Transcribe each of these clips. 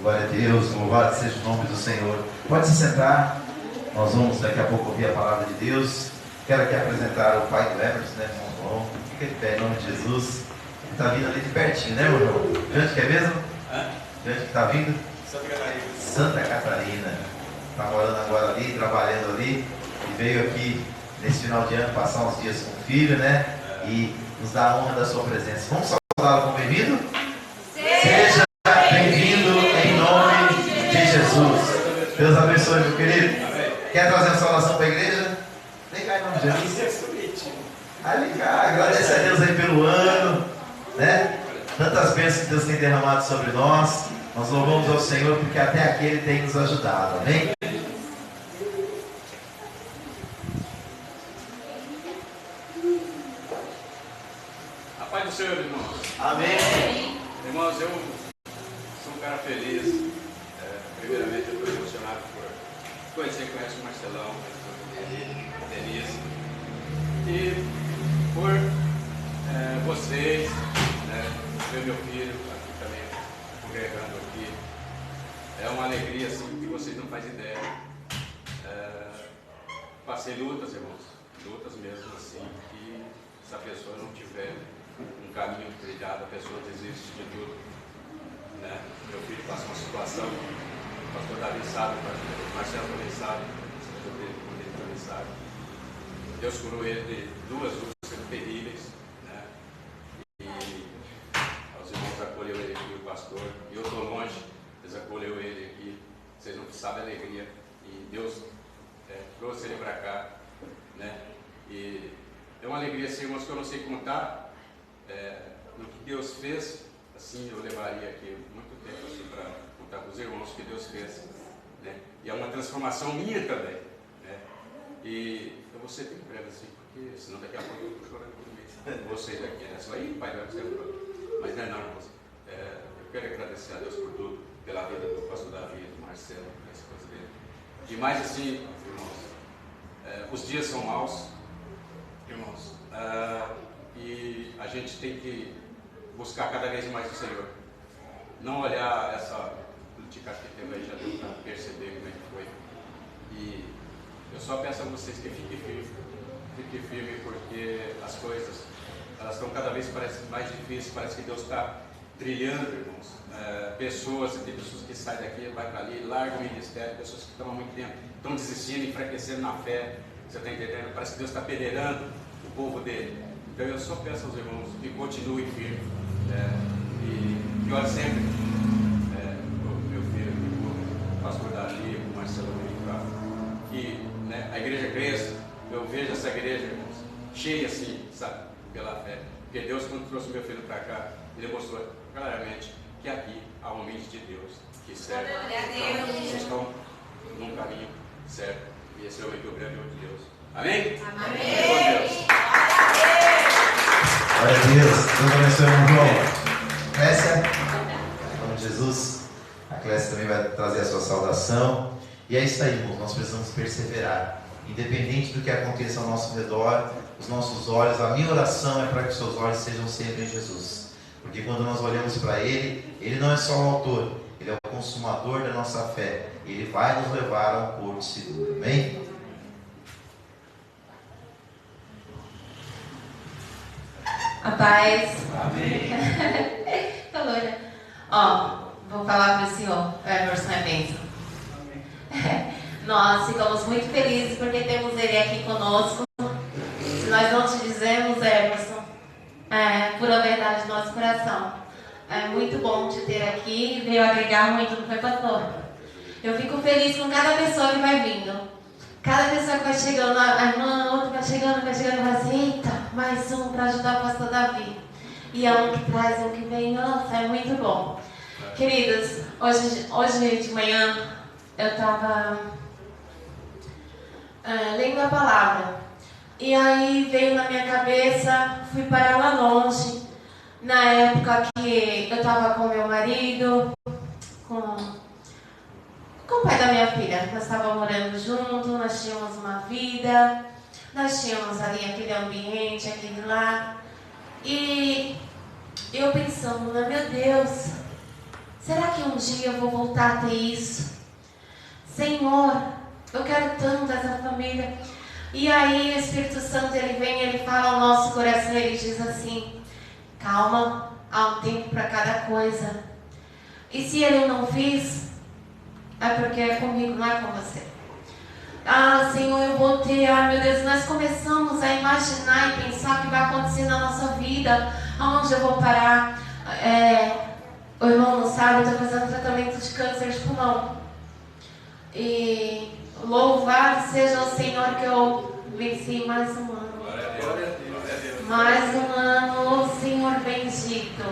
Glória a Deus, louvado seja o nome do Senhor. Pode se sentar, nós vamos daqui a pouco ouvir a palavra de Deus. Quero aqui apresentar o pai do Emerson, né, irmão João. Fica de pé em nome de Jesus. Ele está vindo ali de pertinho, né, irmão João? De onde que é mesmo? De onde que está vindo? Santa Catarina. Santa Catarina. Está morando agora ali, trabalhando ali. E veio aqui nesse final de ano passar uns dias com o filho, né? E nos dá a honra da sua presença. Vamos saudá-lo como bem-vindo? Seja bem-vindo em nome de Jesus. Deus abençoe, meu querido. Quer trazer uma saudação para a igreja? Vem cá em nome de Jesus. Vem cá, agradece a Deus aí pelo ano, né? Tantas bênçãos que Deus tem derramado sobre nós. Nós louvamos ao Senhor porque até aqui Ele tem nos ajudado. Amém? A paz do Senhor, irmãos. Amém. Irmãos, eu sou um cara feliz. Primeiramente, eu estou emocionado por conhecer o Marcelão, a Denise, e por vocês, né, ver meu filho aqui também, congregando aqui. É uma alegria assim que vocês não fazem ideia. Passei lutas, irmãos, lutas mesmo assim, que se a pessoa não tiver um caminho trilhado, a pessoa desiste de tudo, né? Meu filho passa uma situação, o pastor Davi sabe, o Marcelo também sabe, o pastor dele também sabe. Deus curou ele de duas úlceras terríveis, né? E os irmãos acolheu ele aqui, o pastor, e eu estou longe, eles acolheu ele aqui, vocês não sabem a alegria, e Deus trouxe ele para cá, né? E é uma alegria, assim, irmãos, que eu não sei contar. No que Deus fez, assim, eu levaria aqui muito tempo assim, para contar para os irmãos o que Deus fez, né? E é uma transformação minha também, né? E eu vou ser bem breve assim, porque senão daqui a pouco eu estou chorando comigo. Vocês aqui, né? Só aí, pai, vai ser mas não é não, irmãos. Eu quero agradecer a Deus por tudo, pela vida do pastor Davi, do Marcelo, da esposa dele. E mais assim, irmãos, os dias são maus, irmãos. E a gente tem que buscar cada vez mais o Senhor. Não olhar essa política que teve aí, já deu para perceber como é que foi. E eu só peço a vocês que fiquem firme, porque as coisas, elas estão cada vez mais difíceis, parece que Deus está trilhando, irmãos. Tem pessoas que saem daqui, vai para ali, largam o ministério, pessoas que estão há muito tempo, estão desistindo, enfraquecendo na fé, você está entendendo? Parece que Deus está peneirando o povo dele. Então eu só peço aos irmãos que continuem firmes, e que olhem sempre o meu filho, o pastor Davi, o Marcelo, que a igreja cresça. Eu vejo essa igreja, irmãos, cheia assim, sabe, pela fé. Porque Deus, quando trouxe meu filho para cá, Ele mostrou claramente que aqui há homens de Deus que servem. Então, vocês estão num caminho certo, e esse é o muito grande de Deus. Amém? Amém. Glória a Deus. Glória a Deus. Deus abençoe, irmão João. Clécia, em nome de Jesus. A Clécia também vai trazer a sua saudação. E é isso aí, irmãos. Nós precisamos perseverar. Independente do que aconteça ao nosso redor, os nossos olhos, a minha oração é para que os seus olhos sejam sempre em Jesus. Porque quando nós olhamos para Ele, Ele não é só o autor, Ele é o consumador da nossa fé. Ele vai nos levar a um porto seguro. Amém? A paz. Amém. Falou, né? Vou falar para o senhor, Emerson é bênção. Nós ficamos muito felizes porque temos ele aqui conosco. Se nós não te dizemos, Emerson, pura verdade do nosso coração. É muito bom te ter aqui, veio agregar muito, não foi, pastor? Eu fico feliz com cada pessoa que vai vindo. Cada pessoa que vai chegando, a irmã, outra vai chegando, vai assim, eita, mais um para ajudar o pastor Davi. E é um que traz, um que vem, nossa, é muito bom. Queridos, hoje de manhã eu estava lendo a palavra. E aí veio na minha cabeça, fui parar lá longe, na época que eu estava com meu marido, com o pai da minha filha. Nós estávamos morando juntos, nós tínhamos uma vida, nós tínhamos ali aquele ambiente, aquele lá. E eu pensando, meu Deus, Será que um dia eu vou voltar a ter isso? Senhor, eu quero tanto essa família. E aí o Espírito Santo, ele vem, ele fala ao nosso coração, ele diz assim: calma, há um tempo para cada coisa. E se eu não fiz, é porque é comigo, não é com você. Ah, Senhor, eu vou ter, meu Deus, nós começamos a imaginar e pensar o que vai acontecer na nossa vida, aonde eu vou parar. O irmão não sabe, eu estou fazendo tratamento de câncer de pulmão. E louvado seja o Senhor que eu venci mais um ano. Mais um ano, oh Senhor bendito.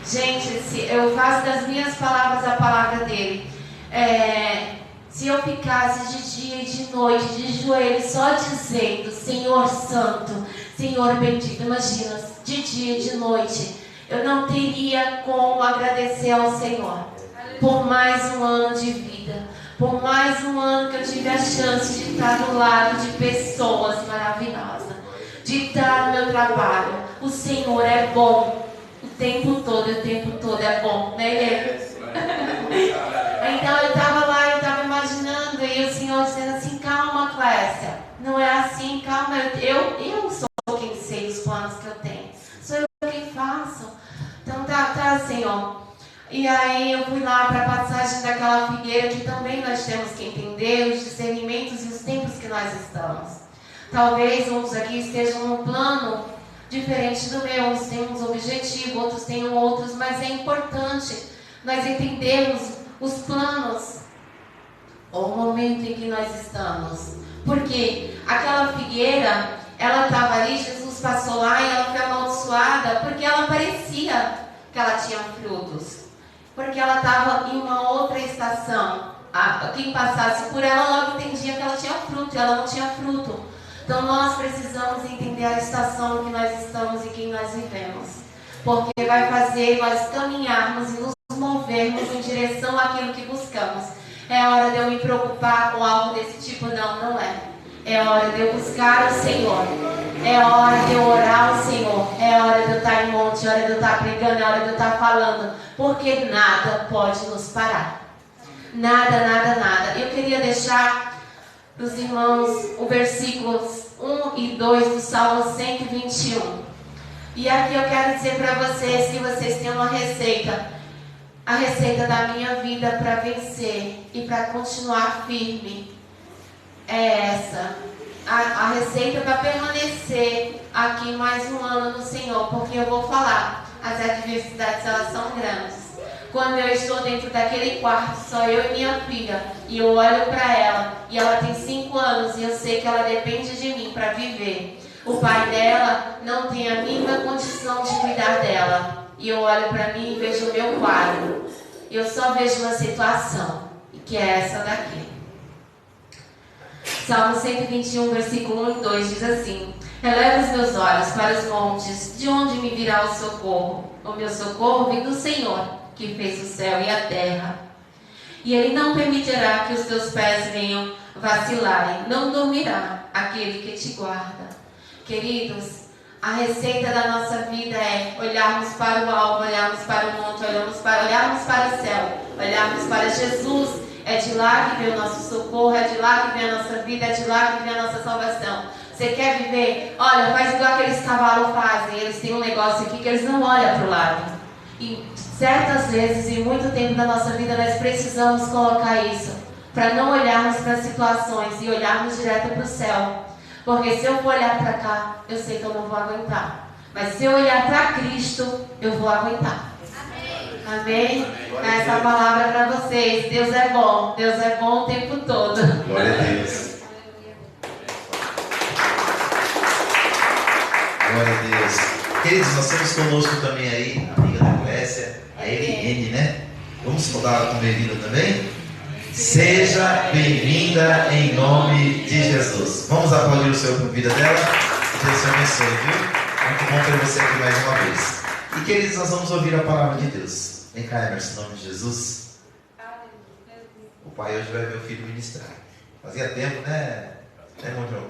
Gente, eu faço das minhas palavras a palavra dele. Se eu ficasse de dia e de noite, de joelhos, só dizendo Senhor Santo, Senhor bendito, imagina, de dia e de noite, eu não teria como agradecer ao Senhor por mais um ano de vida, por mais um ano que eu tive a chance de estar do lado de pessoas maravilhosas, de estar no meu trabalho. O Senhor é bom o tempo todo é bom, né, Ele? Então eu estava lá, eu estava imaginando, e o Senhor dizendo assim: calma, Clécia, não é assim, calma, eu sou quem sei os planos que eu tenho, sou eu quem faço. Então tá, Senhor. E aí eu fui lá para a passagem daquela figueira, que também nós temos que entender os discernimentos e os tempos que nós estamos. Talvez uns aqui estejam num plano diferente do meu, uns têm uns objetivos, outros têm outros, mas é importante nós entendermos os planos, ou o momento em que nós estamos. Porque aquela figueira, ela estava ali, Jesus passou lá e ela foi amaldiçoada porque ela parecia que ela tinha frutos. Porque ela estava em uma outra estação. Quem passasse por ela logo entendia que ela tinha fruto, e ela não tinha fruto. Então nós precisamos entender a estação que nós estamos e que nós vivemos. Porque vai fazer nós caminharmos e nos movermos em direção àquilo que buscamos. É hora de eu me preocupar com algo desse tipo? Não é. É hora de eu buscar o Senhor. É hora de eu orar ao Senhor. É hora de eu estar em monte, é hora de eu estar pregando, é hora de eu estar falando. Porque nada pode nos parar. Nada. Eu queria deixar para os irmãos o versículos 1 e 2 do Salmo 121. E aqui eu quero dizer para vocês que vocês têm uma receita. A receita da minha vida para vencer e para continuar firme é essa. A receita para permanecer aqui mais um ano no Senhor, porque eu vou falar, as adversidades elas são grandes. Quando eu estou dentro daquele quarto, só eu e minha filha, e eu olho para ela, e ela tem 5 anos, e eu sei que ela depende de mim para viver. O pai dela não tem a mínima condição de cuidar dela. E eu olho para mim e vejo o meu quadro. E eu só vejo uma situação, que é essa daqui. Salmo 121, versículo 1 e 2 diz assim: eleva os meus olhos para os montes, de onde me virá o socorro? O meu socorro vem do Senhor, que fez o céu e a terra. E Ele não permitirá que os teus pés venham vacilarem, não dormirá aquele que te guarda. Queridos, a receita da nossa vida é olharmos para o alto, olharmos para o monte, olharmos para o céu, olharmos para Jesus. É de lá que vem o nosso socorro, é de lá que vem a nossa vida, é de lá que vem a nossa salvação. Você quer viver? Olha, faz igual aqueles cavalos fazem. Eles têm um negócio aqui que eles não olham para o lado. E certas vezes, em muito tempo da nossa vida, nós precisamos colocar isso, para não olharmos para as situações e olharmos direto para o céu. Porque se eu for olhar para cá, eu sei que eu não vou aguentar. Mas se eu olhar para Cristo, eu vou aguentar. Amém? Essa palavra para vocês. Deus é bom o tempo todo. Glória a Deus. Glória a Deus. Queridos, nós temos conosco também aí a amiga da Clécia, a Eliane, né? Vamos saudá-la com bem-vinda também? Seja bem-vinda em nome de Jesus. Vamos aplaudir o Senhor por vida dela. Deus te abençoe, viu? Muito bom ter você aqui mais uma vez. E queridos, nós vamos ouvir a palavra de Deus. Vem cá, Emerson, em nome de Jesus. O pai hoje vai ver o filho ministrar. Fazia tempo, né? Irmão João?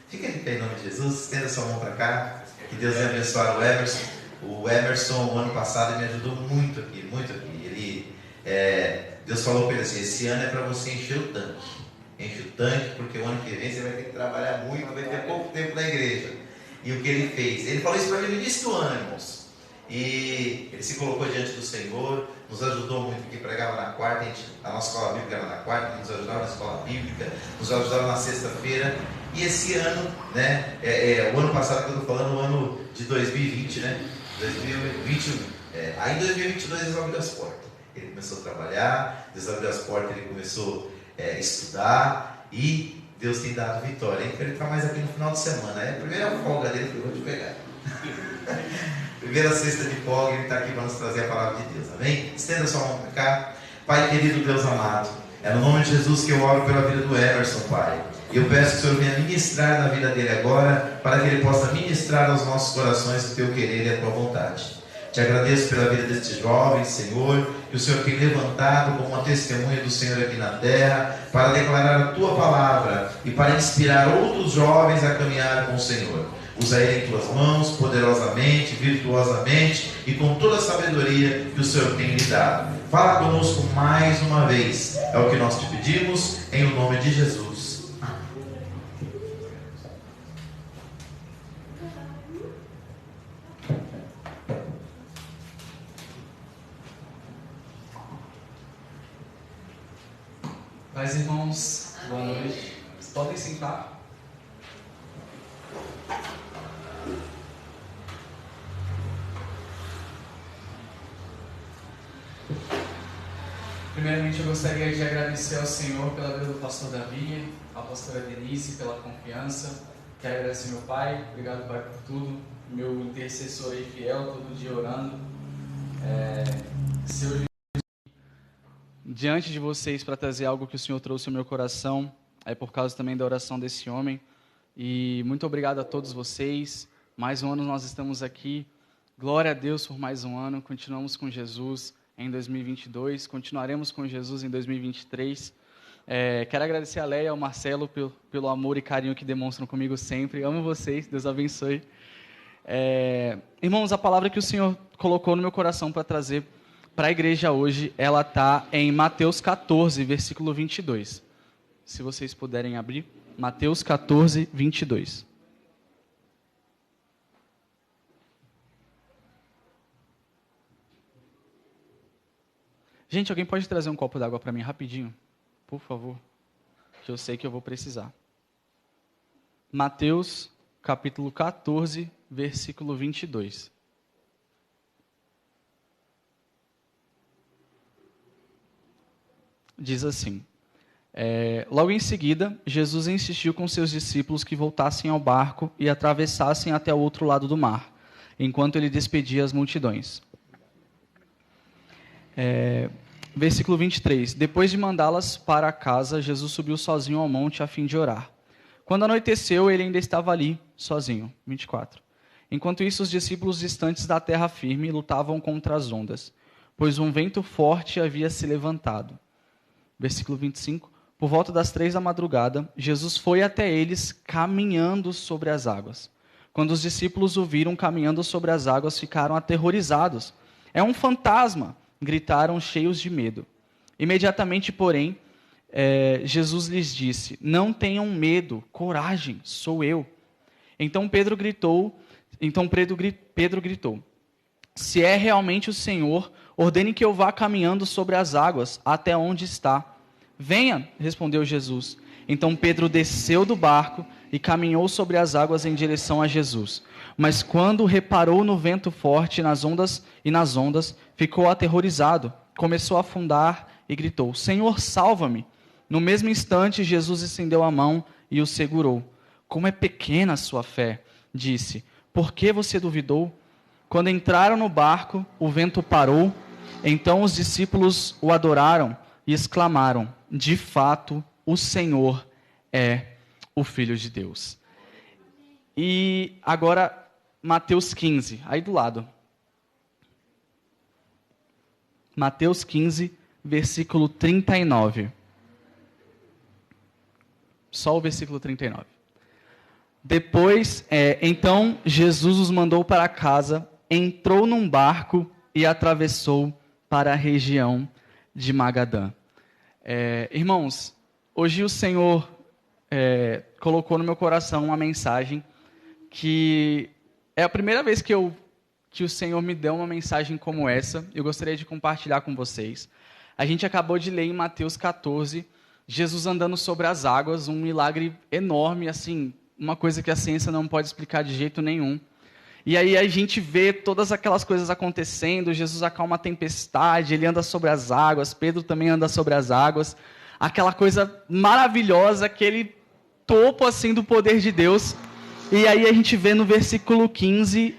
Fica aqui em nome de Jesus. Estenda sua mão para cá. Que Deus venha abençoar o Emerson. O Emerson, o ano passado, me ajudou muito aqui, muito aqui. falou para ele assim: esse ano é para você encher o tanque. Enche o tanque, porque o ano que vem você vai ter que trabalhar muito, vai ter pouco tempo na igreja. E o que ele fez? Ele falou isso para mim no início do ano, irmãos. E ele se colocou diante do Senhor, nos ajudou muito, porque pregava na quarta, a nossa escola bíblica era na quarta, nos ajudava na escola bíblica, nos ajudava na sexta-feira. E esse ano, né, o ano passado que eu estou falando, o ano de 2020, né, 2021, aí em 2022 Deus abriu as portas. Ele começou a trabalhar, Deus abriu as portas, ele começou a estudar, e Deus tem dado vitória. Ele está mais aqui no final de semana. A primeira folga dele foi: vou te pegar. Primeira sexta de folga, ele está aqui para nos trazer a palavra de Deus, amém? Estenda sua mão para cá. Pai querido, Deus amado, é no nome de Jesus que eu oro pela vida do Emerson, Pai. E eu peço que o Senhor venha ministrar na vida dele agora, para que ele possa ministrar aos nossos corações o teu querer e a tua vontade. Te agradeço pela vida deste jovem, Senhor, que o Senhor tem levantado como uma testemunha do Senhor aqui na terra, para declarar a tua palavra e para inspirar outros jovens a caminhar com o Senhor. Usa ele em tuas mãos, poderosamente, virtuosamente e com toda a sabedoria que o Senhor tem lhe dado. Fala conosco mais uma vez, é o que nós te pedimos, em o nome de Jesus. Paz, irmãos, boa noite. Vocês podem sentar. Primeiramente, eu gostaria de agradecer ao Senhor pela vida do pastor Davi, a pastora Denise, pela confiança. Quero agradecer meu pai, obrigado, pai, por tudo. Meu intercessor aí fiel, todo dia orando. Seu diante de vocês para trazer algo que o Senhor trouxe ao meu coração, por causa também da oração desse homem. E muito obrigado a todos vocês. Mais um ano nós estamos aqui. Glória a Deus por mais um ano. Continuamos com Jesus em 2022. Continuaremos com Jesus em 2023. Quero agradecer a Leia e ao Marcelo pelo amor e carinho que demonstram comigo sempre. Amo vocês. Deus abençoe. Irmãos, a palavra que o Senhor colocou no meu coração para trazer para a igreja hoje, ela está em Mateus 14, versículo 22. Se vocês puderem abrir, Mateus 14, 22. Gente, alguém pode trazer um copo d'água para mim rapidinho? Por favor, que eu sei que eu vou precisar. Mateus, capítulo 14, versículo 22. Diz assim: logo em seguida, Jesus insistiu com seus discípulos que voltassem ao barco e atravessassem até o outro lado do mar, enquanto ele despedia as multidões. Versículo 23. Depois de mandá-las para casa, Jesus subiu sozinho ao monte a fim de orar. Quando anoiteceu, ele ainda estava ali, sozinho. 24. Enquanto isso, os discípulos distantes da terra firme lutavam contra as ondas, pois um vento forte havia se levantado. Versículo 25. Por volta das 3 da madrugada, Jesus foi até eles caminhando sobre as águas. Quando os discípulos o viram caminhando sobre as águas, ficaram aterrorizados. É um fantasma! Gritaram cheios de medo. Imediatamente, porém, Jesus lhes disse: não tenham medo, coragem, sou eu. Então Pedro gritou: se é realmente o Senhor, ordene que eu vá caminhando sobre as águas até onde está. Venha, respondeu Jesus. Então Pedro desceu do barco e caminhou sobre as águas em direção a Jesus. Mas quando reparou no vento forte nas ondas, ficou aterrorizado, começou a afundar e gritou: Senhor, salva-me! No mesmo instante, Jesus estendeu a mão e o segurou. Como é pequena a sua fé, disse. Por que você duvidou? Quando entraram no barco, o vento parou. Então os discípulos o adoraram e exclamaram: de fato, o Senhor é o Filho de Deus. E agora, Mateus 15, aí do lado. Mateus 15, versículo 39. Só o versículo 39. Depois, então Jesus os mandou para casa, entrou num barco e atravessou para a região de Magadã. Irmãos, hoje o Senhor colocou no meu coração uma mensagem que é a primeira vez que o Senhor me deu uma mensagem como essa. Eu gostaria de compartilhar com vocês. A gente acabou de ler em Mateus 14, Jesus andando sobre as águas, um milagre enorme, assim, uma coisa que a ciência não pode explicar de jeito nenhum. E aí a gente vê todas aquelas coisas acontecendo, Jesus acalma a tempestade, ele anda sobre as águas, Pedro também anda sobre as águas, aquela coisa maravilhosa, aquele topo assim do poder de Deus. E aí a gente vê no versículo 15,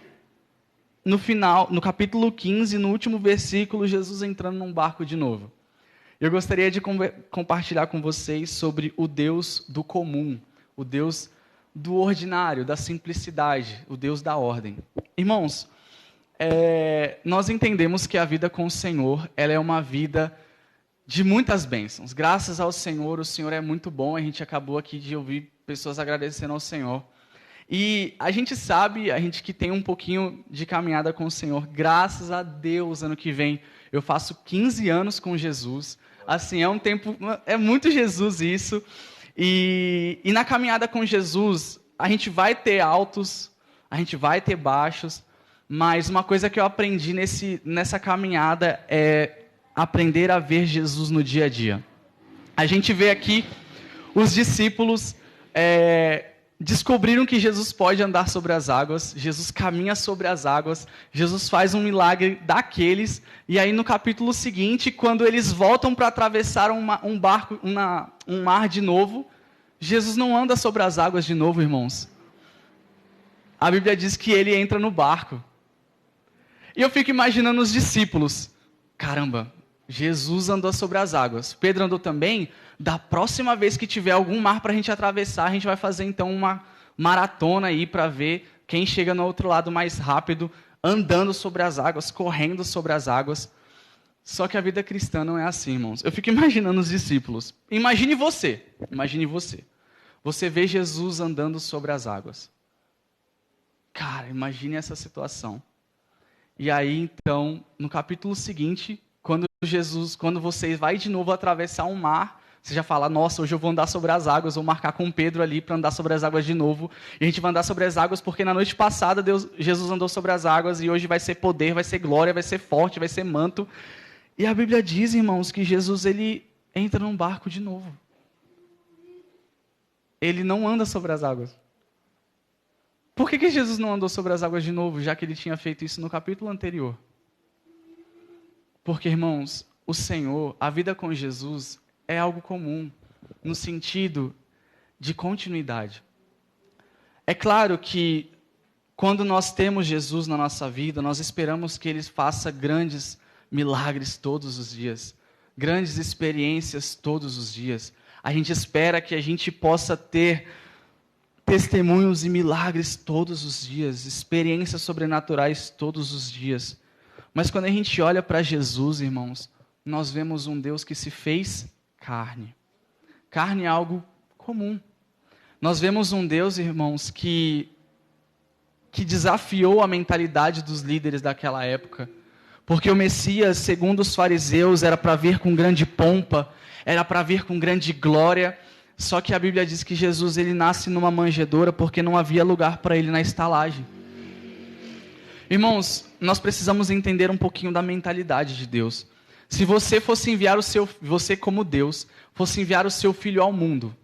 no final, no capítulo 15, no último versículo, Jesus entrando num barco de novo. Eu gostaria de compartilhar com vocês sobre o Deus do comum, o Deus do ordinário, da simplicidade, o Deus da ordem. Irmãos, nós entendemos que a vida com o Senhor, ela é uma vida de muitas bênçãos. Graças ao Senhor, o Senhor é muito bom. A gente acabou aqui de ouvir pessoas agradecendo ao Senhor. E a gente sabe, a gente que tem um pouquinho de caminhada com o Senhor, graças a Deus, ano que vem, eu faço 15 anos com Jesus. Assim, é um tempo, é muito Jesus isso. E na caminhada com Jesus, a gente vai ter altos, a gente vai ter baixos, mas uma coisa que eu aprendi nessa caminhada é aprender a ver Jesus no dia a dia. A gente vê aqui os discípulos descobriram que Jesus pode andar sobre as águas, Jesus caminha sobre as águas, Jesus faz um milagre daqueles, e aí no capítulo seguinte, quando eles voltam para atravessar um mar de novo, Jesus não anda sobre as águas de novo, irmãos. A Bíblia diz que ele entra no barco. E eu fico imaginando os discípulos. Caramba, Jesus andou sobre as águas. Pedro andou também. Da próxima vez que tiver algum mar para a gente atravessar, a gente vai fazer então uma maratona aí para ver quem chega no outro lado mais rápido, andando sobre as águas, correndo sobre as águas. Só que a vida cristã não é assim, irmãos. Eu fico imaginando os discípulos. Imagine você. Você vê Jesus andando sobre as águas. Cara, imagine essa situação. E aí, então, no capítulo seguinte, quando você vai de novo atravessar um mar, você já fala, nossa, hoje eu vou andar sobre as águas, vou marcar com Pedro ali para andar sobre as águas de novo. E a gente vai andar sobre as águas porque na noite passada Jesus andou sobre as águas e hoje vai ser poder, vai ser glória, vai ser forte, vai ser manto. E a Bíblia diz, irmãos, que Jesus ele entra num barco de novo. Ele não anda sobre as águas. Por que Jesus não andou sobre as águas de novo, já que ele tinha feito isso no capítulo anterior? Porque, irmãos, o Senhor, a vida com Jesus é algo comum, no sentido de continuidade. É claro que quando nós temos Jesus na nossa vida, nós esperamos que ele faça grandes milagres todos os dias, grandes experiências todos os dias. A gente espera que a gente possa ter testemunhos e milagres todos os dias, experiências sobrenaturais todos os dias. Mas quando a gente olha para Jesus, irmãos, nós vemos um Deus que se fez carne. Carne é algo comum. Nós vemos um Deus, irmãos, que desafiou a mentalidade dos líderes daquela época. Porque o Messias, segundo os fariseus, era para vir com grande pompa, era para vir com grande glória. Só que a Bíblia diz que Jesus ele nasce numa manjedoura porque não havia lugar para ele na estalagem. Irmãos, nós precisamos entender um pouquinho da mentalidade de Deus. Se você fosse enviar você como Deus, fosse enviar o seu filho ao mundo,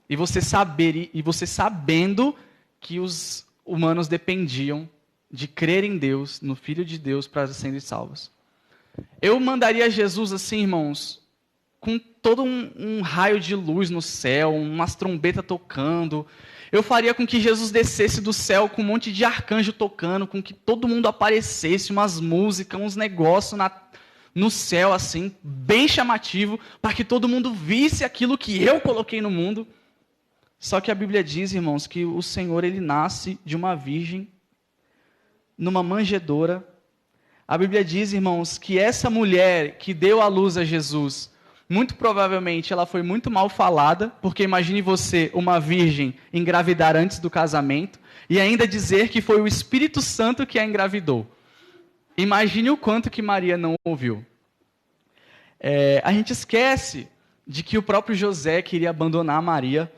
e você sabendo que os humanos dependiam de crer em Deus, no Filho de Deus, para serem salvos. Eu mandaria Jesus assim, irmãos, com todo um raio de luz no céu, umas trombetas tocando. Eu faria com que Jesus descesse do céu com um monte de arcanjo tocando, com que todo mundo aparecesse, umas músicas, uns negócios no céu, assim, bem chamativo, para que todo mundo visse aquilo que eu coloquei no mundo. Só que a Bíblia diz, irmãos, que o Senhor, ele nasce de uma virgem, numa manjedoura. A Bíblia diz, irmãos, que essa mulher que deu à luz a Jesus, muito provavelmente ela foi muito mal falada, porque imagine você, uma virgem, engravidar antes do casamento, e ainda dizer que foi o Espírito Santo que a engravidou. Imagine o quanto que Maria não ouviu. A gente esquece de que o próprio José queria abandonar Maria.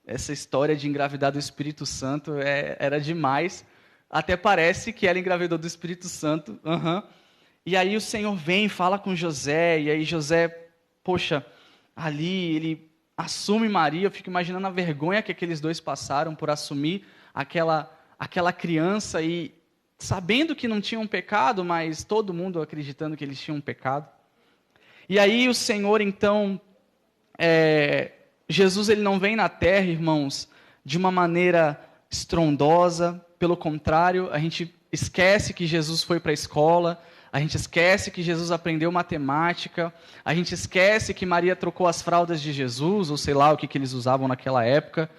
Essa história de engravidar do Espírito Santo era demais. Até parece que ela engravidou do Espírito Santo. E aí o Senhor vem, fala com José, e aí José, poxa, ali ele assume Maria. Eu fico imaginando a vergonha que aqueles dois passaram por assumir aquela criança e sabendo que não tinham pecado, mas todo mundo acreditando que eles tinham pecado. E aí o Senhor, então, Jesus ele não vem na terra, irmãos, de uma maneira estrondosa. Pelo contrário, a gente esquece que Jesus foi para a escola, a gente esquece que Jesus aprendeu matemática, a gente esquece que Maria trocou as fraldas de Jesus, ou sei lá o que eles usavam naquela época.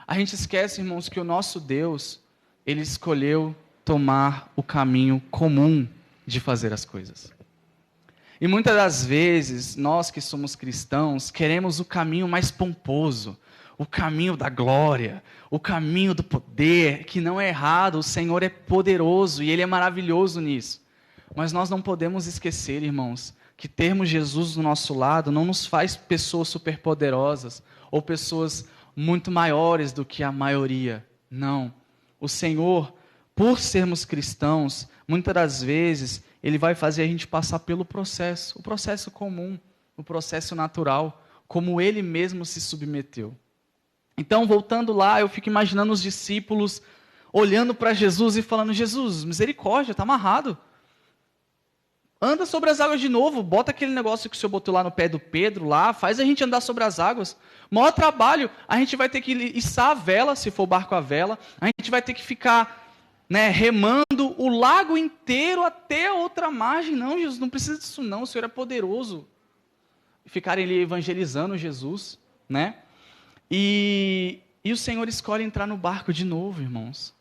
A gente esquece, irmãos, que o nosso Deus, ele escolheu tomar o caminho comum de fazer as coisas. E muitas das vezes, nós que somos cristãos, queremos o caminho mais pomposo, o caminho da glória, o caminho do poder, que não é errado, o Senhor é poderoso e Ele é maravilhoso nisso. Mas nós não podemos esquecer, irmãos, que termos Jesus do nosso lado não nos faz pessoas superpoderosas ou pessoas muito maiores do que a maioria. Não. O Senhor, por sermos cristãos, muitas das vezes, Ele vai fazer a gente passar pelo processo, o processo comum, o processo natural, como Ele mesmo se submeteu. Então, voltando lá, eu fico imaginando os discípulos olhando para Jesus e falando: Jesus, misericórdia, está amarrado. Anda sobre as águas de novo, bota aquele negócio que o Senhor botou lá no pé do Pedro, lá, faz a gente andar sobre as águas. Maior trabalho, a gente vai ter que içar a vela, se for barco a vela, a gente vai ter que ficar remando o lago inteiro até a outra margem. Não, Jesus, não precisa disso não, o Senhor é poderoso. Ficarem ali evangelizando Jesus, né? E o Senhor escolhe entrar no barco de novo, irmãos.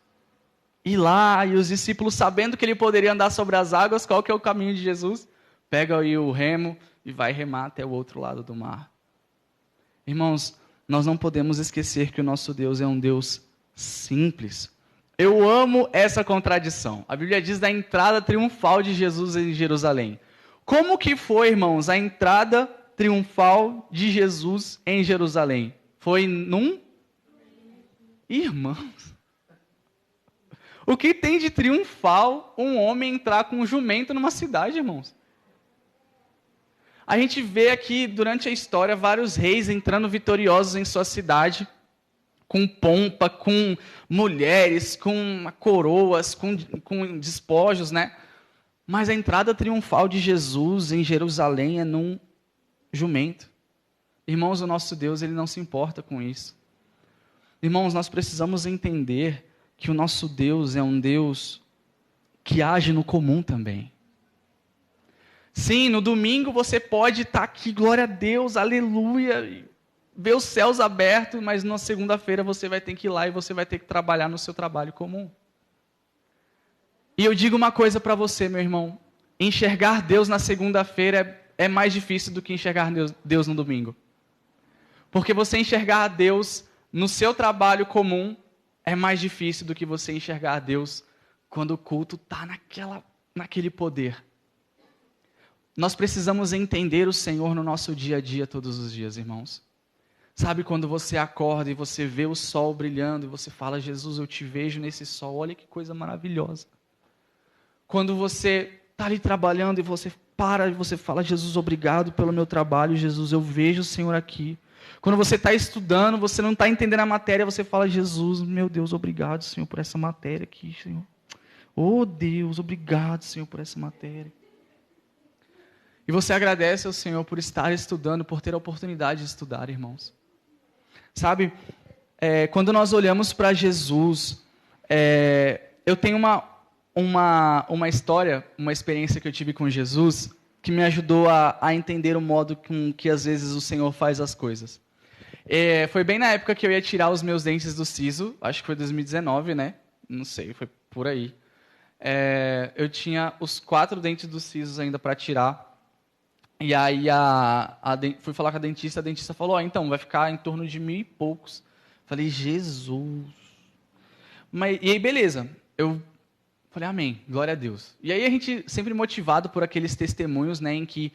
E lá, e os discípulos, sabendo que ele poderia andar sobre as águas, qual que é o caminho de Jesus? Pega aí o remo e vai remar até o outro lado do mar. Irmãos, nós não podemos esquecer que o nosso Deus é um Deus simples. Eu amo essa contradição. A Bíblia diz da entrada triunfal de Jesus em Jerusalém. Como que foi, irmãos, a entrada triunfal de Jesus em Jerusalém? Foi num... Irmãos, o que tem de triunfal um homem entrar com um jumento numa cidade, irmãos? A gente vê aqui, durante a história, vários reis entrando vitoriosos em sua cidade, com pompa, com mulheres, com coroas, com despojos, né? Mas a entrada triunfal de Jesus em Jerusalém é num jumento. Irmãos, o nosso Deus, ele não se importa com isso. Irmãos, nós precisamos entender que o nosso Deus é um Deus que age no comum também. Sim, no domingo você pode estar aqui, glória a Deus, aleluia, ver os céus abertos, mas na segunda-feira você vai ter que ir lá e você vai ter que trabalhar no seu trabalho comum. E eu digo uma coisa para você, meu irmão, enxergar Deus na segunda-feira é mais difícil do que enxergar Deus no domingo. Porque você enxergar Deus no seu trabalho comum é mais difícil do que você enxergar Deus quando o culto está naquele poder. Nós precisamos entender o Senhor no nosso dia a dia, todos os dias, irmãos. Sabe quando você acorda e você vê o sol brilhando e você fala: Jesus, eu te vejo nesse sol, olha que coisa maravilhosa. Quando você está ali trabalhando e você para e você fala: Jesus, obrigado pelo meu trabalho, Jesus, eu vejo o Senhor aqui. Quando você está estudando, você não está entendendo a matéria, você fala: Jesus, meu Deus, obrigado, Senhor, por essa matéria aqui, Senhor. Oh, Deus, obrigado, Senhor, por essa matéria. E você agradece ao Senhor por estar estudando, por ter a oportunidade de estudar, irmãos. Sabe, quando nós olhamos para Jesus, eu tenho uma história, uma experiência que eu tive com Jesus, que me ajudou a entender o modo com que às vezes o Senhor faz as coisas. Foi bem na época que eu ia tirar os meus dentes do siso, acho que foi 2019, né? Não sei, foi por aí. Eu tinha os 4 dentes do siso ainda para tirar. E aí fui falar com a dentista falou: então, vai ficar em torno de 1.000 e poucos. Falei: Jesus. E aí, beleza. Eu falei: amém, glória a Deus. E aí a gente sempre motivado por aqueles testemunhos, né, em que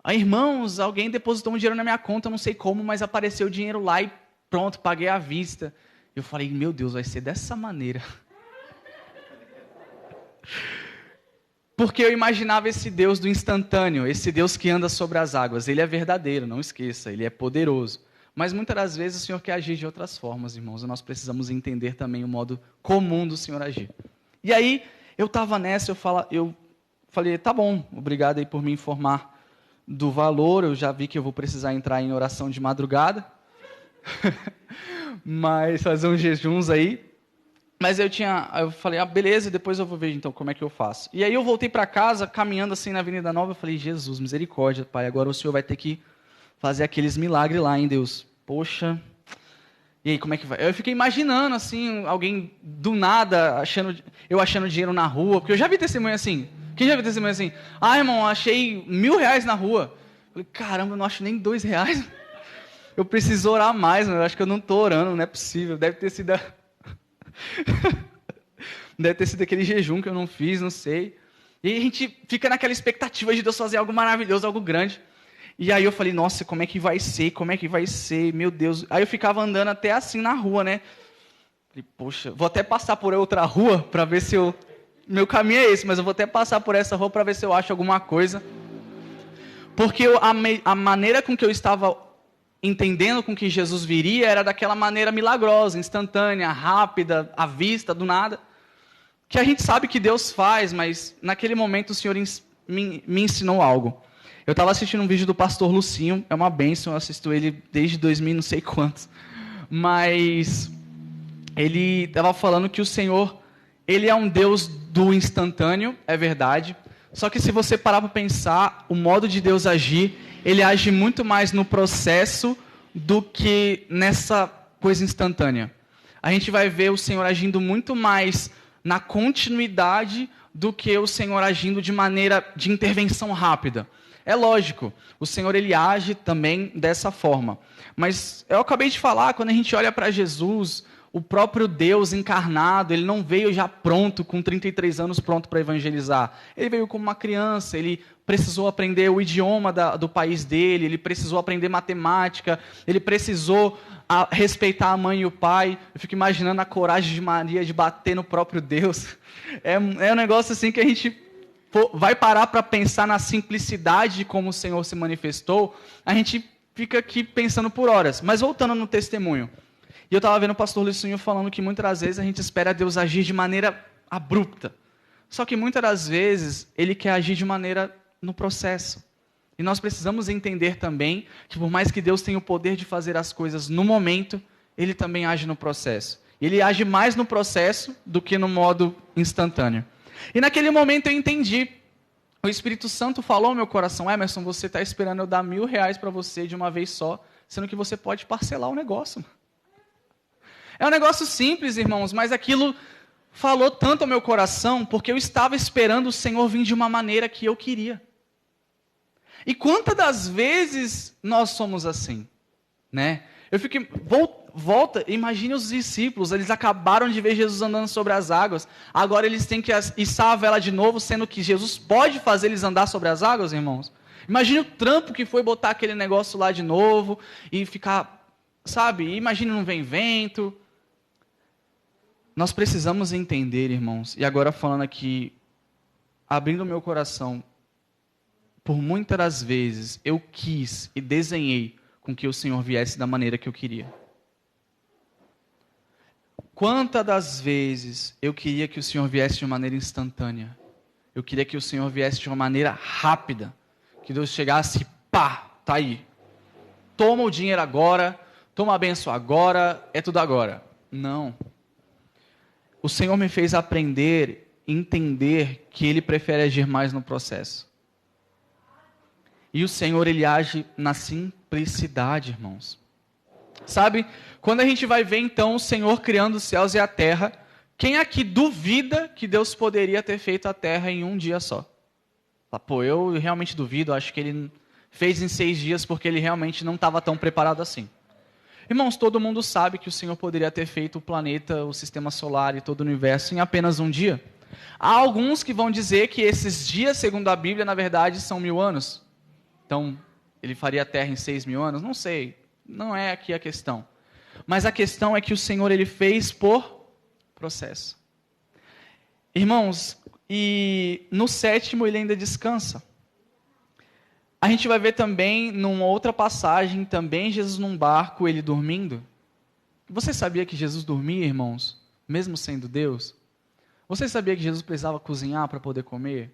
Irmãos, alguém depositou um dinheiro na minha conta, eu não sei como, mas apareceu o dinheiro lá e pronto, paguei à vista. Eu falei, meu Deus, vai ser dessa maneira. Porque eu imaginava esse Deus do instantâneo, esse Deus que anda sobre as águas. Ele é verdadeiro, não esqueça, ele é poderoso. Mas muitas das vezes o Senhor quer agir de outras formas, irmãos, e nós precisamos entender também o modo comum do Senhor agir. E aí, eu estava nessa, eu falei, tá bom, obrigado aí por me informar do valor, eu já vi que eu vou precisar entrar em oração de madrugada, mas fazer uns jejuns aí. Mas eu falei, beleza, depois eu vou ver então como é que eu faço. E aí eu voltei para casa, caminhando assim na Avenida Nova, eu falei, Jesus, misericórdia, Pai, agora o Senhor vai ter que fazer aqueles milagres lá, hein, Deus? Poxa, e aí como é que vai? Eu fiquei imaginando, assim, alguém do nada, achando dinheiro na rua, porque eu já vi testemunho assim. Quem já viu testemunho assim? Irmão, achei R$1.000 na rua. Eu falei, caramba, eu não acho nem R$2. Eu preciso orar mais, eu acho que eu não estou orando, não é possível, deve ter sido... Deve ter sido aquele jejum que eu não fiz, não sei. E a gente fica naquela expectativa de Deus fazer algo maravilhoso, algo grande. E aí eu falei, nossa, como é que vai ser? Como é que vai ser? Meu Deus. Aí eu ficava andando até assim na rua, né? Falei, poxa, vou até passar por outra rua para ver se eu... Meu caminho é esse, mas eu vou até passar por essa rua para ver se eu acho alguma coisa. Porque a maneira com que eu estava entendendo com que Jesus viria era daquela maneira milagrosa, instantânea, rápida, à vista, do nada. Que a gente sabe que Deus faz, mas naquele momento o Senhor me ensinou algo. Eu estava assistindo um vídeo do pastor Lucinho, é uma bênção, eu assisto ele desde 2000 não sei quantos. Mas ele estava falando que o Senhor, ele é um Deus do instantâneo, é verdade. Só que se você parar para pensar, o modo de Deus agir, ele age muito mais no processo do que nessa coisa instantânea. A gente vai ver o Senhor agindo muito mais na continuidade do que o Senhor agindo de maneira de intervenção rápida. É lógico, o Senhor ele age também dessa forma. Mas eu acabei de falar, quando a gente olha para Jesus, o próprio Deus encarnado, ele não veio já pronto, com 33 anos pronto para evangelizar. Ele veio como uma criança, ele precisou aprender o idioma do país dele, ele precisou aprender matemática, ele precisou respeitar a mãe e o pai. Eu fico imaginando a coragem de Maria de bater no próprio Deus. É um negócio assim que a gente vai parar para pensar na simplicidade de como o Senhor se manifestou, a gente fica aqui pensando por horas. Mas voltando no testemunho. E eu estava vendo o pastor Lucinho falando que muitas das vezes a gente espera Deus agir de maneira abrupta. Só que muitas das vezes Ele quer agir de maneira no processo. E nós precisamos entender também que por mais que Deus tenha o poder de fazer as coisas no momento, Ele também age no processo. Ele age mais no processo do que no modo instantâneo. E naquele momento eu entendi. O Espírito Santo falou ao meu coração, Emerson, você está esperando eu dar R$1.000 para você de uma vez só, sendo que você pode parcelar o negócio. É um negócio simples, irmãos, mas aquilo falou tanto ao meu coração, porque eu estava esperando o Senhor vir de uma maneira que eu queria. E quantas das vezes nós somos assim, né? Eu fico, volta, imagine os discípulos, eles acabaram de ver Jesus andando sobre as águas, agora eles têm que içar a vela de novo, sendo que Jesus pode fazer eles andar sobre as águas, irmãos? Imagine o trampo que foi botar aquele negócio lá de novo e ficar, sabe, imagine não vem vento. Nós precisamos entender, irmãos, e agora falando aqui, abrindo o meu coração, por muitas das vezes eu quis e desenhei com que o Senhor viesse da maneira que eu queria. Quantas das vezes eu queria que o Senhor viesse de uma maneira instantânea? Eu queria que o Senhor viesse de uma maneira rápida. Que Deus chegasse, pá, tá aí. Toma o dinheiro agora, toma a bênção agora, é tudo agora. Não. O Senhor me fez aprender, entender que Ele prefere agir mais no processo. E o Senhor, Ele age na simplicidade, irmãos. Sabe, quando a gente vai ver então o Senhor criando os céus e a terra, quem aqui duvida que Deus poderia ter feito a terra em um dia só? Pô, eu realmente duvido, acho que Ele fez em 6 dias porque Ele realmente não estava tão preparado assim. Irmãos, todo mundo sabe que o Senhor poderia ter feito o planeta, o sistema solar e todo o universo em apenas um dia. Há alguns que vão dizer que esses dias, segundo a Bíblia, na verdade são 1000 anos. Então, ele faria a terra em 6.000 anos? Não sei. Não é aqui a questão. Mas a questão é que o Senhor, ele fez por processo. Irmãos, e no 7º ele ainda descansa. A gente vai ver também, numa outra passagem, também Jesus num barco, ele dormindo. Você sabia que Jesus dormia, irmãos? Mesmo sendo Deus? Você sabia que Jesus precisava cozinhar para poder comer?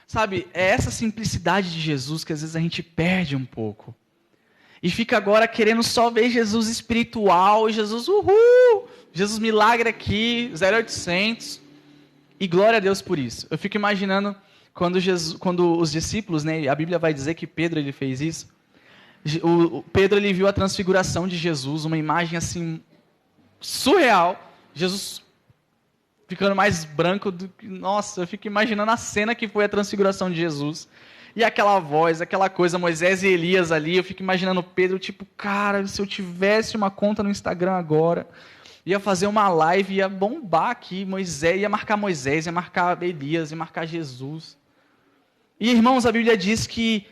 Sabe, é essa simplicidade de Jesus que às vezes a gente perde um pouco. E fica agora querendo só ver Jesus espiritual, Jesus, Jesus milagre aqui, 0800. E glória a Deus por isso. Eu fico imaginando quando os discípulos, né, a Bíblia vai dizer que Pedro ele fez isso. Pedro ele viu a transfiguração de Jesus, uma imagem assim surreal. Jesus ficando mais branco do que... Nossa, eu fico imaginando a cena que foi a transfiguração de Jesus. E aquela voz, aquela coisa, Moisés e Elias ali, eu fico imaginando Pedro, tipo, cara, se eu tivesse uma conta no Instagram agora, ia fazer uma live, ia bombar aqui, Moisés, ia marcar Elias, ia marcar Jesus. E, irmãos, a Bíblia diz que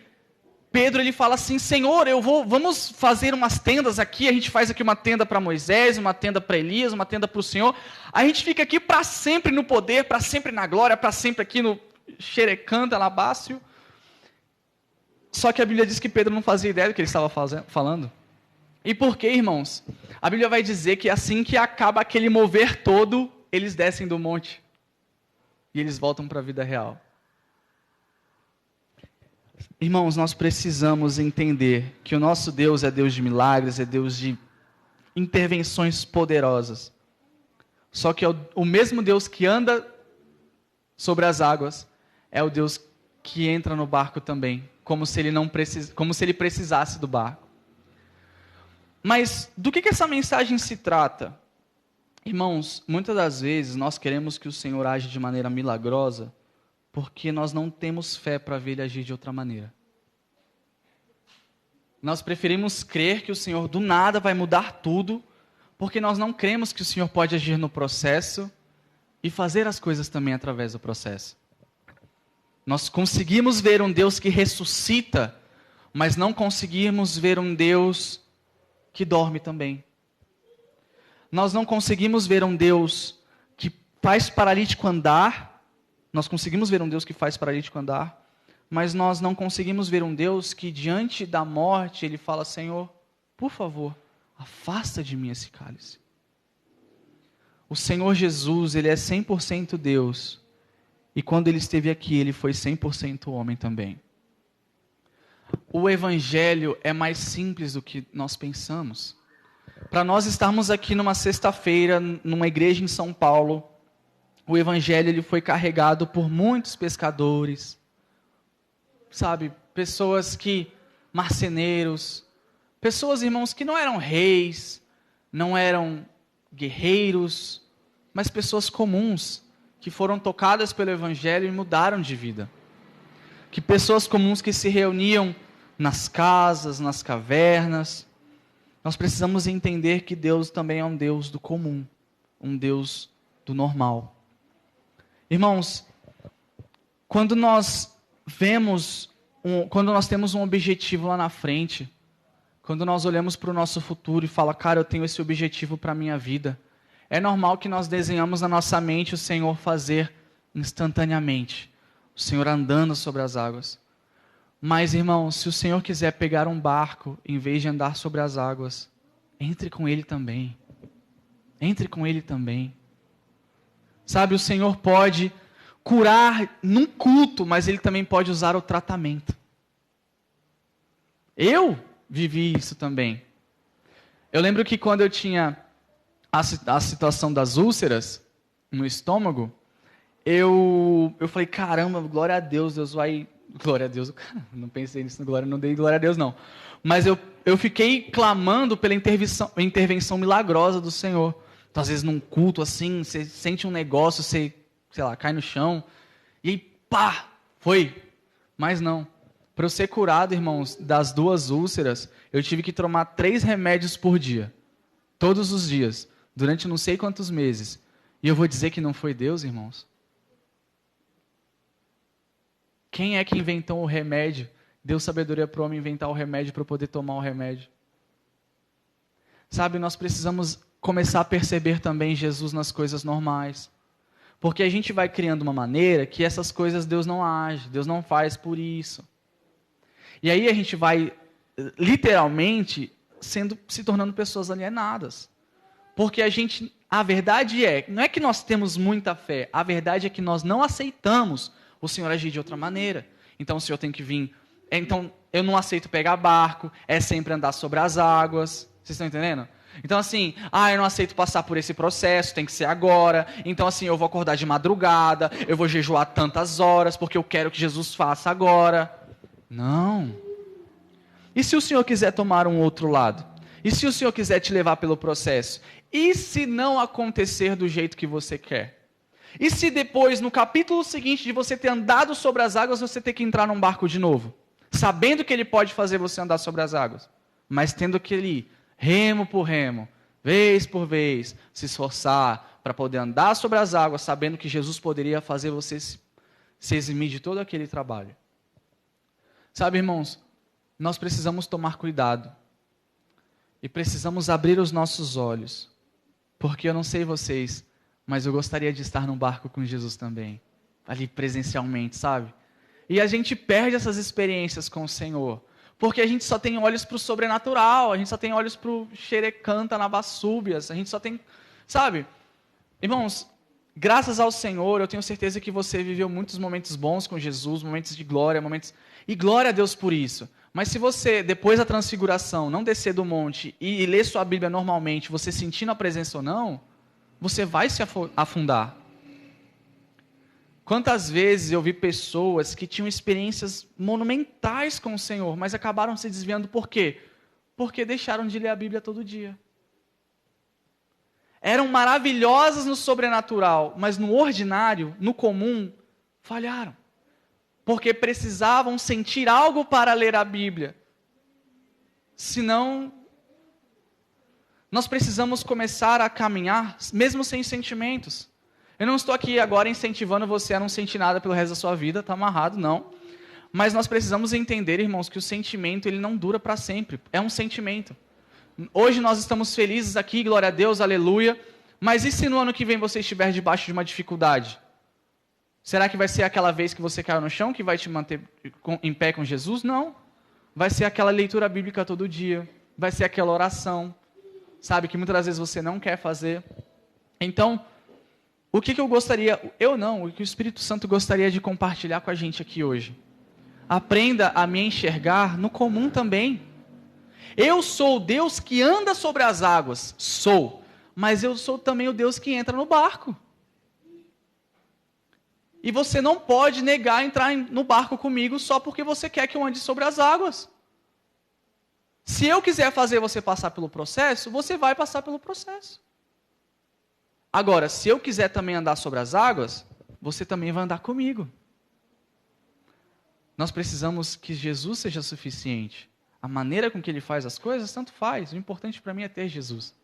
Pedro, ele fala assim, Senhor, vamos fazer umas tendas aqui, a gente faz aqui uma tenda para Moisés, uma tenda para Elias, uma tenda para o Senhor, a gente fica aqui para sempre no poder, para sempre na glória, para sempre aqui no xerecanta, alabácio. Só que a Bíblia diz que Pedro não fazia ideia do que ele estava falando. E por quê, irmãos? A Bíblia vai dizer que assim que acaba aquele mover todo, eles descem do monte. E eles voltam para a vida real. Irmãos, nós precisamos entender que o nosso Deus é Deus de milagres, é Deus de intervenções poderosas. Só que é o mesmo Deus que anda sobre as águas, é o Deus que entra no barco também, como se ele precisasse do barco. Mas do que essa mensagem se trata? Irmãos, muitas das vezes nós queremos que o Senhor age de maneira milagrosa, porque nós não temos fé para ver Ele agir de outra maneira. Nós preferimos crer que o Senhor do nada vai mudar tudo, porque nós não cremos que o Senhor pode agir no processo e fazer as coisas também através do processo. Nós conseguimos ver um Deus que ressuscita, mas não conseguimos ver um Deus que dorme também. Nós não conseguimos ver um Deus que faz paralítico andar. Nós conseguimos ver um Deus que faz paralítico andar, mas nós não conseguimos ver um Deus que diante da morte, Ele fala, Senhor, por favor, afasta de mim esse cálice. O Senhor Jesus, Ele é 100% Deus, e quando Ele esteve aqui, Ele foi 100% homem também. O Evangelho é mais simples do que nós pensamos. Para nós estarmos aqui numa sexta-feira, numa igreja em São Paulo, o Evangelho ele foi carregado por muitos pescadores, sabe, marceneiros, pessoas, irmãos, que não eram reis, não eram guerreiros, mas pessoas comuns, que foram tocadas pelo Evangelho e mudaram de vida. Que pessoas comuns que se reuniam nas casas, nas cavernas. Nós precisamos entender que Deus também é um Deus do comum, um Deus do normal. Irmãos, quando nós temos um objetivo lá na frente, quando nós olhamos para o nosso futuro e falamos, cara, eu tenho esse objetivo para a minha vida, é normal que nós desenhamos na nossa mente o Senhor fazer instantaneamente, o Senhor andando sobre as águas. Mas, irmãos, se o Senhor quiser pegar um barco, em vez de andar sobre as águas, entre com Ele também. Entre com Ele também. Sabe, o Senhor pode curar num culto, mas Ele também pode usar o tratamento. Eu vivi isso também. Eu lembro que quando eu tinha a situação das úlceras no estômago, eu falei, caramba, glória a Deus, Deus vai... Glória a Deus, não pensei nisso, não dei glória a Deus não. Mas eu fiquei clamando pela intervenção milagrosa do Senhor. Então, às vezes, num culto assim, você sente um negócio, você, sei lá, cai no chão, e aí, pá, foi. Mas não. Para eu ser curado, irmãos, das 2 úlceras, eu tive que tomar 3 remédios por dia. Todos os dias. Durante não sei quantos meses. E eu vou dizer que não foi Deus, irmãos? Quem é que inventou o remédio deu sabedoria para o homem inventar o remédio para poder tomar o remédio. Sabe, nós precisamos começar a perceber também Jesus nas coisas normais. Porque a gente vai criando uma maneira que essas coisas Deus não age, Deus não faz por isso. E aí a gente vai, literalmente, se tornando pessoas alienadas. Porque a verdade não é que nós temos muita fé, a verdade é que nós não aceitamos o Senhor agir de outra maneira. Então o Senhor tem que vir, então eu não aceito pegar barco, é sempre andar sobre as águas, vocês estão entendendo? Então assim, eu não aceito passar por esse processo, tem que ser agora, então assim, eu vou acordar de madrugada, eu vou jejuar tantas horas, porque eu quero que Jesus faça agora. Não. E se o Senhor quiser tomar um outro lado? E se o Senhor quiser te levar pelo processo? E se não acontecer do jeito que você quer? E se depois, no capítulo seguinte de você ter andado sobre as águas, você ter que entrar num barco de novo? Sabendo que Ele pode fazer você andar sobre as águas, mas tendo que ir remo por remo, vez por vez, se esforçar para poder andar sobre as águas, sabendo que Jesus poderia fazer você se eximir de todo aquele trabalho. Sabe, irmãos, nós precisamos tomar cuidado e precisamos abrir os nossos olhos, porque eu não sei vocês, mas eu gostaria de estar num barco com Jesus também, ali presencialmente, sabe? E a gente perde essas experiências com o Senhor, porque a gente só tem olhos para o sobrenatural, a gente só tem olhos para o xerecanta na baçúbias, a gente só tem, sabe? Irmãos, graças ao Senhor, eu tenho certeza que você viveu muitos momentos bons com Jesus, momentos de glória, e glória a Deus por isso. Mas se você, depois da transfiguração, não descer do monte e ler sua Bíblia normalmente, você sentindo a presença ou não, você vai se afundar. Quantas vezes eu vi pessoas que tinham experiências monumentais com o Senhor, mas acabaram se desviando por quê? Porque deixaram de ler a Bíblia todo dia. Eram maravilhosas no sobrenatural, mas no ordinário, no comum, falharam. Porque precisavam sentir algo para ler a Bíblia. Senão, nós precisamos começar a caminhar, mesmo sem sentimentos. Eu não estou aqui agora incentivando você a não sentir nada pelo resto da sua vida, está amarrado, não. Mas nós precisamos entender, irmãos, que o sentimento ele não dura para sempre. É um sentimento. Hoje nós estamos felizes aqui, glória a Deus, aleluia. Mas e se no ano que vem você estiver debaixo de uma dificuldade? Será que vai ser aquela vez que você caiu no chão que vai te manter em pé com Jesus? Não. Vai ser aquela leitura bíblica todo dia. Vai ser aquela oração, sabe, que muitas das vezes você não quer fazer. Então, o que eu gostaria, o que o Espírito Santo gostaria de compartilhar com a gente aqui hoje? Aprenda a me enxergar no comum também. Eu sou o Deus que anda sobre as águas, mas eu sou também o Deus que entra no barco. E você não pode negar entrar no barco comigo só porque você quer que eu ande sobre as águas. Se eu quiser fazer você passar pelo processo, você vai passar pelo processo. Agora, se eu quiser também andar sobre as águas, você também vai andar comigo. Nós precisamos que Jesus seja suficiente. A maneira com que Ele faz as coisas, tanto faz. O importante para mim é ter Jesus.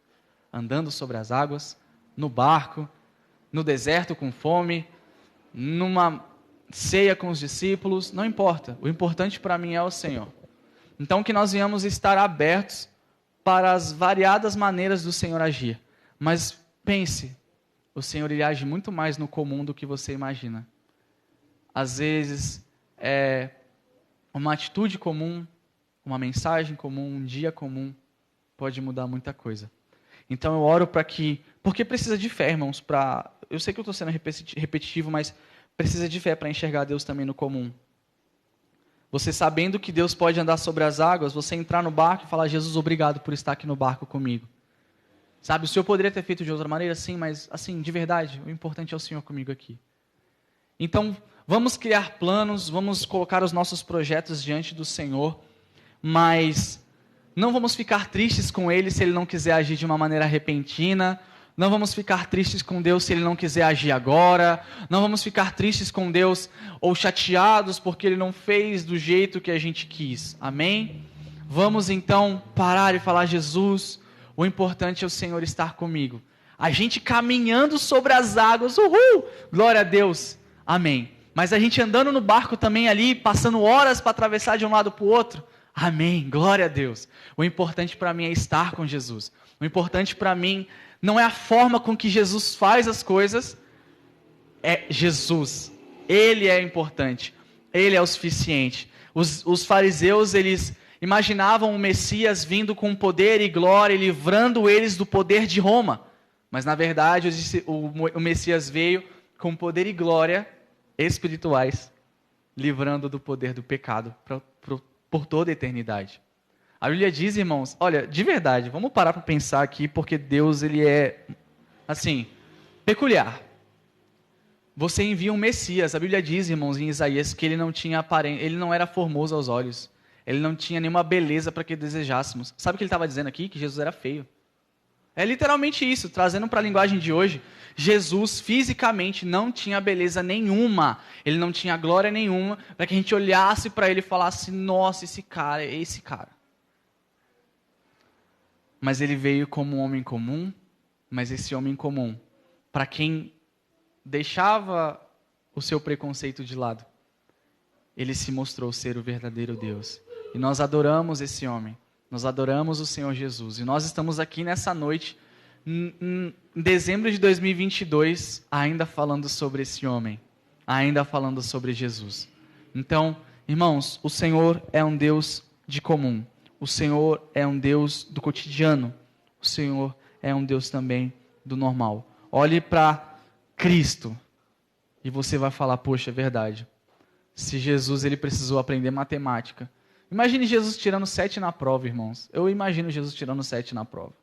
Andando sobre as águas, no barco, no deserto com fome, numa ceia com os discípulos, não importa. O importante para mim é o Senhor. Então que nós venhamos estar abertos para as variadas maneiras do Senhor agir. Mas pense, o Senhor ele age muito mais no comum do que você imagina. Às vezes, uma atitude comum, uma mensagem comum, um dia comum, pode mudar muita coisa. Então eu oro para que... Porque precisa de fé, irmãos. Eu sei que eu estou sendo repetitivo, mas precisa de fé para enxergar Deus também no comum. Você sabendo que Deus pode andar sobre as águas, você entrar no barco e falar, Jesus, obrigado por estar aqui no barco comigo. Sabe, o Senhor poderia ter feito de outra maneira, sim, mas assim, de verdade, o importante é o Senhor comigo aqui. Então, vamos criar planos, vamos colocar os nossos projetos diante do Senhor, mas não vamos ficar tristes com Ele se Ele não quiser agir de uma maneira repentina, não vamos ficar tristes com Deus se Ele não quiser agir agora, não vamos ficar tristes com Deus ou chateados porque Ele não fez do jeito que a gente quis, amém? Vamos então parar e falar, Jesus, o importante é o Senhor estar comigo. A gente caminhando sobre as águas, uhul, glória a Deus, amém. Mas a gente andando no barco também ali, passando horas para atravessar de um lado para o outro. Amém, glória a Deus. O importante para mim é estar com Jesus. O importante para mim não é a forma com que Jesus faz as coisas, é Jesus. Ele é importante, Ele é o suficiente. Os fariseus, eles imaginavam o Messias vindo com poder e glória, livrando eles do poder de Roma. Mas na verdade o Messias veio com poder e glória espirituais, livrando do poder do pecado por toda a eternidade. A Bíblia diz, irmãos, olha, de verdade, vamos parar para pensar aqui, porque Deus, ele é, assim, peculiar. Você envia um Messias. A Bíblia diz, irmãos, em Isaías, que ele não tinha aparência, ele não era formoso aos olhos. Ele não tinha nenhuma beleza para que desejássemos. Sabe o que ele estava dizendo aqui? Que Jesus era feio. É literalmente isso, trazendo para a linguagem de hoje. Jesus fisicamente não tinha beleza nenhuma. Ele não tinha glória nenhuma para que a gente olhasse para ele e falasse, nossa, esse cara é esse cara. Mas ele veio como um homem comum, mas esse homem comum, para quem deixava o seu preconceito de lado, ele se mostrou ser o verdadeiro Deus. E nós adoramos esse homem, nós adoramos o Senhor Jesus. E nós estamos aqui nessa noite, em dezembro de 2022, ainda falando sobre esse homem, ainda falando sobre Jesus. Então, irmãos, o Senhor é um Deus de comum. O Senhor é um Deus do cotidiano. O Senhor é um Deus também do normal. Olhe para Cristo e você vai falar, poxa, é verdade. Se Jesus ele precisou aprender matemática. Imagine Jesus tirando 7 na prova, irmãos. Eu imagino Jesus tirando 7 na prova.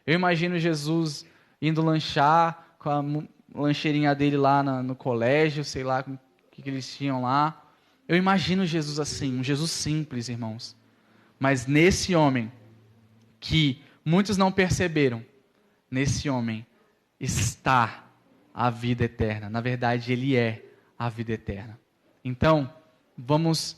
Eu imagino Jesus indo lanchar com a lancheirinha dele lá no colégio, sei lá o que eles tinham lá. Eu imagino Jesus assim, um Jesus simples, irmãos. Mas nesse homem, que muitos não perceberam, nesse homem está a vida eterna. Na verdade, ele é a vida eterna. Então, vamos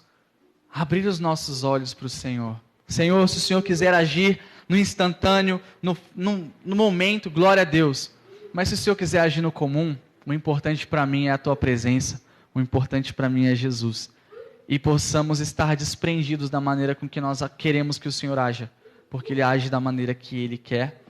abrir os nossos olhos para o Senhor. Senhor, se o Senhor quiser agir no instantâneo, no momento, glória a Deus. Mas se o Senhor quiser agir no comum, o importante para mim é a Tua presença. O importante para mim é Jesus. E possamos estar desprendidos da maneira com que nós queremos que o Senhor haja. Porque Ele age da maneira que Ele quer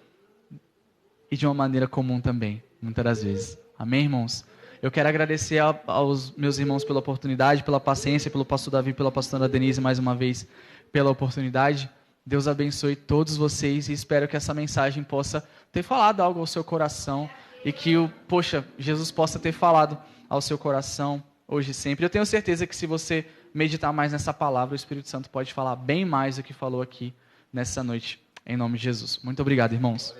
e de uma maneira comum também, muitas das vezes. Amém, irmãos? Eu quero agradecer aos meus irmãos pela oportunidade, pela paciência, pelo pastor Davi, pela pastora Denise, mais uma vez, pela oportunidade. Deus abençoe todos vocês e espero que essa mensagem possa ter falado algo ao seu coração e que, Jesus possa ter falado ao seu coração hoje e sempre. Eu tenho certeza que se você meditar mais nessa palavra, o Espírito Santo pode falar bem mais do que falou aqui nessa noite, em nome de Jesus. Muito obrigado, irmãos.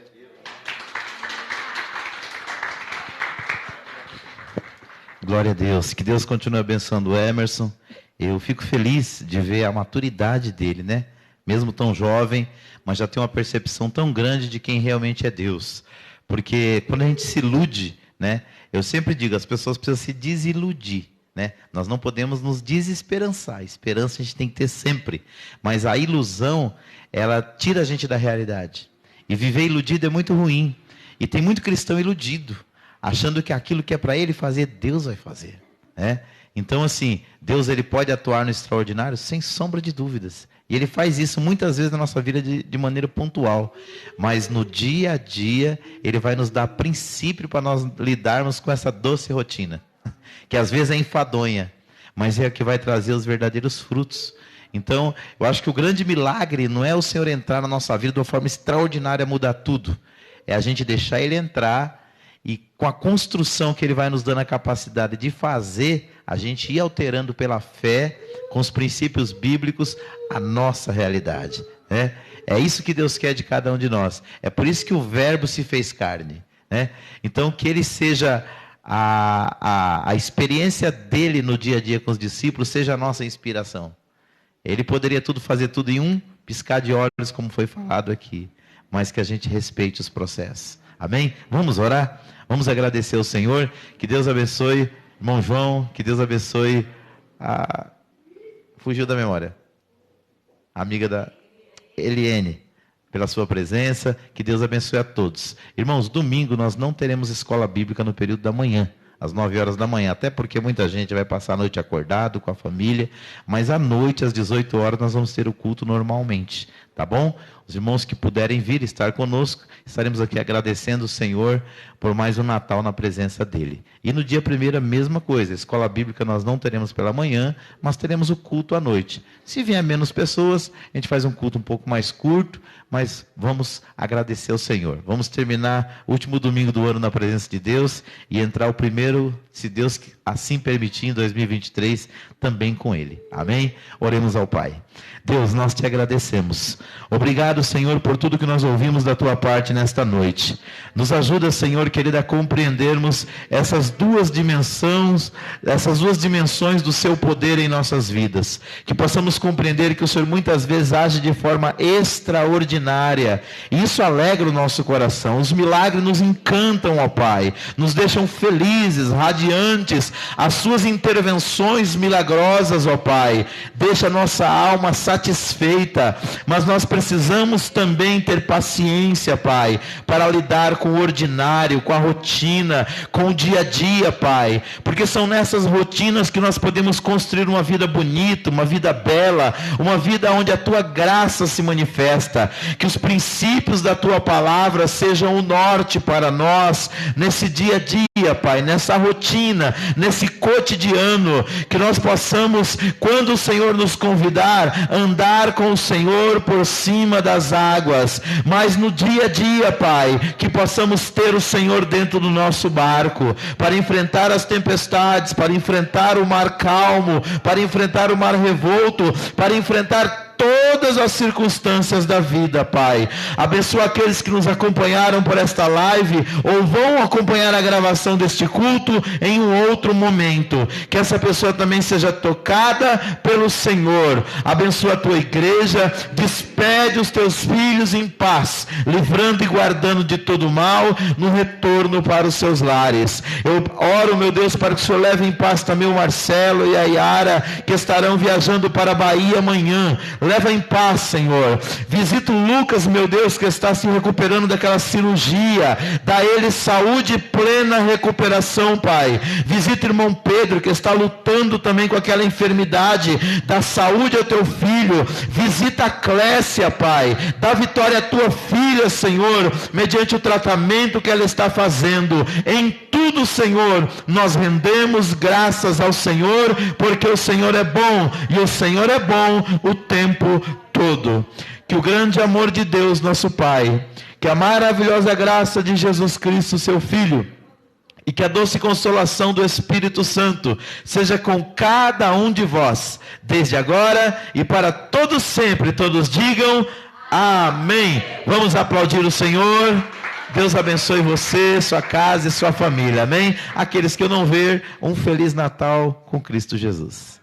Glória a Deus. Que Deus continue abençoando o Emerson. Eu fico feliz de ver a maturidade dele, né? Mesmo tão jovem, mas já tem uma percepção tão grande de quem realmente é Deus. Porque quando a gente se ilude, né? Eu sempre digo, as pessoas precisam se desiludir, né? Nós não podemos nos desesperançar. Esperança a gente tem que ter sempre. Mas a ilusão, ela tira a gente da realidade. E viver iludido é muito ruim. E tem muito cristão iludido, achando que aquilo que é para ele fazer, Deus vai fazer, né? Então, assim, Deus ele pode atuar no extraordinário sem sombra de dúvidas. E Ele faz isso muitas vezes na nossa vida de maneira pontual. Mas no dia a dia, Ele vai nos dar princípio para nós lidarmos com essa doce rotina. Que às vezes é enfadonha, mas é a que vai trazer os verdadeiros frutos. Então, eu acho que o grande milagre não é o Senhor entrar na nossa vida de uma forma extraordinária, mudar tudo. É a gente deixar Ele entrar e com a construção que Ele vai nos dando a capacidade de fazer, a gente ir alterando pela fé, com os princípios bíblicos, a nossa realidade, né? É isso que Deus quer de cada um de nós. É por isso que o Verbo se fez carne, né? Então, que Ele seja a experiência dEle no dia a dia com os discípulos, seja a nossa inspiração. Ele poderia fazer tudo em um piscar de olhos, como foi falado aqui, mas que a gente respeite os processos. Amém? Vamos orar? Vamos agradecer ao Senhor. Que Deus abençoe irmão João, que Deus abençoe fugiu da memória, a amiga da Eliene, pela sua presença. Que Deus abençoe a todos. Irmãos, domingo nós não teremos escola bíblica no período da manhã. às 9 horas da manhã, até porque muita gente vai passar a noite acordado com a família, mas à noite, às 18 horas, nós vamos ter o culto normalmente, tá bom? Os irmãos que puderem vir estar conosco, estaremos aqui agradecendo o Senhor por mais um Natal na presença dEle. E no dia 1º, a mesma coisa, a escola bíblica nós não teremos pela manhã, mas teremos o culto à noite. Se vier menos pessoas, a gente faz um culto um pouco mais curto, mas vamos agradecer ao Senhor. Vamos terminar o último domingo do ano na presença de Deus e entrar o primeiro, se Deus assim permitir, em 2023, também com Ele. Amém? Oremos ao Pai. Deus, nós te agradecemos. Obrigado, Senhor, por tudo que nós ouvimos da tua parte nesta noite. Nos ajuda, Senhor, querido, a compreendermos essas duas dimensões do seu poder em nossas vidas. Que possamos compreender que o Senhor muitas vezes age de forma extraordinária. E isso alegra o nosso coração. Os milagres nos encantam, ó Pai. Nos deixam felizes, radiantes. As suas intervenções milagrosas, ó Pai, deixa a nossa alma satisfeita, mas nós precisamos também ter paciência, Pai, para lidar com o ordinário, com a rotina, com o dia a dia, Pai, porque são nessas rotinas que nós podemos construir uma vida bonita, uma vida bela, uma vida onde a tua graça se manifesta, que os princípios da tua palavra sejam o norte para nós, nesse dia a dia, Pai, nessa rotina, nesse cotidiano, que nós possamos, quando o Senhor nos convidar, andar com o Senhor por cima das águas, mas no dia a dia, Pai, que possamos ter o Senhor dentro do nosso barco, para enfrentar as tempestades, para enfrentar o mar calmo, para enfrentar o mar revolto, para enfrentar todas as circunstâncias da vida, Pai. Abençoa aqueles que nos acompanharam por esta live ou vão acompanhar a gravação deste culto em um outro momento. Que essa pessoa também seja tocada pelo Senhor. Abençoa a tua igreja, despede os teus filhos em paz, livrando e guardando de todo mal no retorno para os seus lares. Eu oro, meu Deus, para que o Senhor leve em paz também o Marcelo e a Yara, que estarão viajando para a Bahia amanhã. Leva em paz, Senhor. Visita o Lucas, meu Deus, que está se recuperando daquela cirurgia. Dá a ele saúde e plena recuperação, Pai. Visita o irmão Pedro, que está lutando também com aquela enfermidade. Dá saúde ao teu filho. Visita a Clécia, Pai. Dá vitória à tua filha, Senhor, mediante o tratamento que ela está fazendo. Em tudo, Senhor, nós rendemos graças ao Senhor, porque o Senhor é bom, e o Senhor é bom o tempo todo. Que o grande amor de Deus, nosso Pai, que a maravilhosa graça de Jesus Cristo, seu Filho, e que a doce consolação do Espírito Santo seja com cada um de vós, desde agora e para todos sempre. Todos digam amém. Vamos aplaudir o Senhor. Deus abençoe você, sua casa e sua família, amém? Aqueles que eu não ver, um Feliz Natal com Cristo Jesus.